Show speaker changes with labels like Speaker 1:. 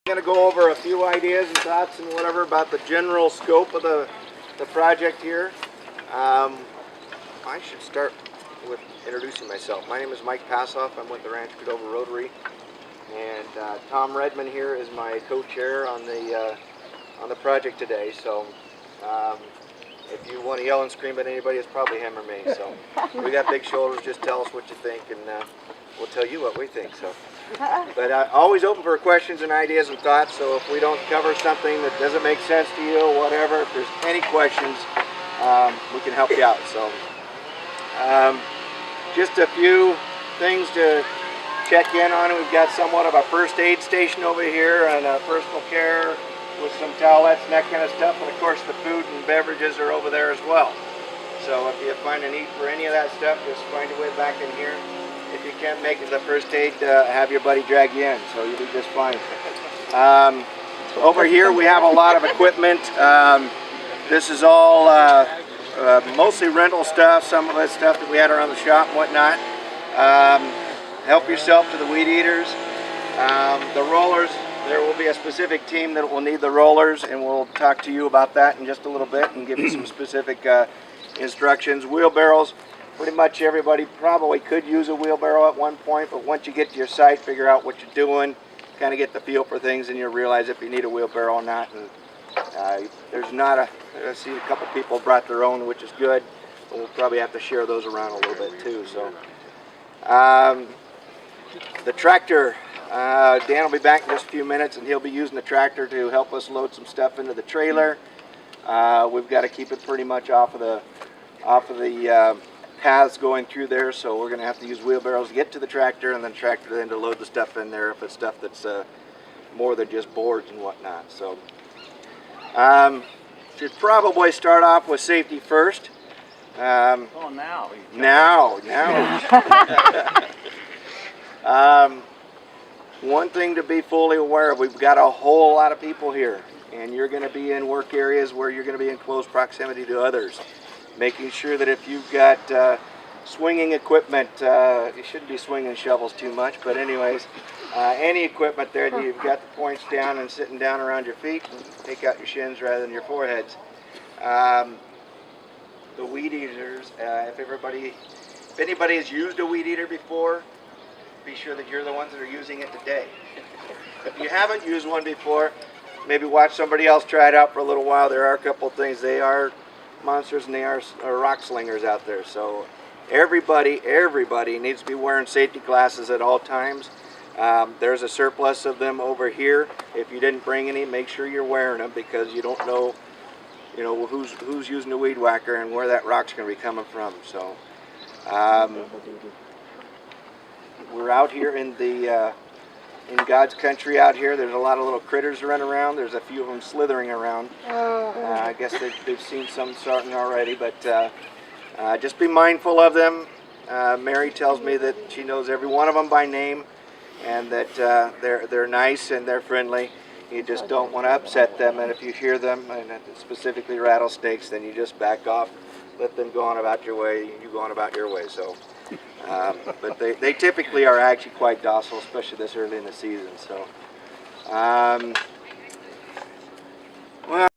Speaker 1: I'm going to go over a few ideas and thoughts and whatever about the general scope of the project here. I should start with introducing myself. My name is Mike Passof. I'm with the Rancho Cordova Rotary, and Tom Redmond here is my co-chair on the project today. So if you want to yell and scream at anybody, it's probably him or me. So we got big shoulders. Just tell us what you think, and we'll tell you what we think. So, but always open for questions and ideas and thoughts. So if we don't cover something that doesn't make sense to you, or whatever, if there's any questions, we can help you out. So. Just a few things to check in on. We've got somewhat of a first aid station over here and personal care with some towelettes and that kind of stuff. And of course the food and beverages are over there as well. So if you find a need for any of that stuff, just find your way back in here. If you can't make it to the first aid, have your buddy drag you in, so you'll be just fine. Over here we have a lot of equipment. This is all mostly rental stuff, some of the stuff that we had around the shop and whatnot. Help yourself to the weed eaters. The rollers, there will be a specific team that will need the rollers, and we'll talk to you about that in just a little bit and give you some specific instructions. Wheelbarrows, pretty much everybody probably could use a wheelbarrow at one point, but once you get to your site, figure out what you're doing, kind of get the feel for things, and you'll realize if you need a wheelbarrow or not. And there's not a, I see a couple people brought their own, which is good, but we'll probably have to share those around a little bit too. So the tractor, Dan will be back in just a few minutes, and he'll be using the tractor to help us load some stuff into the trailer. We've got to keep it pretty much off of the paths going through there, so we're going to have to use wheelbarrows to get to the tractor, and then tractor then to load the stuff in there if it's stuff that's more than just boards and whatnot. So should probably start off with safety first.
Speaker 2: Oh, now.
Speaker 1: One thing to be fully aware of, we've got a whole lot of people here, and you're going to be in work areas where you're going to be in close proximity to others. Making sure that if you've got swinging equipment, you shouldn't be swinging shovels too much, but anyways, any equipment there that you've got the points down and sitting down around your feet, take out your shins rather than your foreheads. The weed eaters, if anybody has used a weed eater before, be sure that you're the ones that are using it today. If you haven't used one before, maybe watch somebody else try it out for a little while. There are a couple things. They are monsters, and they are rock slingers out there. So everybody needs to be wearing safety glasses at all times. There's a surplus of them over here. If you didn't bring any, make sure you're wearing them, because you don't know, who's using a weed whacker and where that rock's going to be coming from. So we're out here in God's country out here. There's a lot of little critters running around. There's a few of them slithering around. I guess they've seen some starting already, but just be mindful of them. Mary tells me that she knows every one of them by name, and that they're nice and they're friendly. You just don't want to upset them, and if you hear them, and specifically rattlesnakes, then you just back off, let them go on about your way, you go on about your way. So, but they typically are actually quite docile, especially this early in the season. So, well.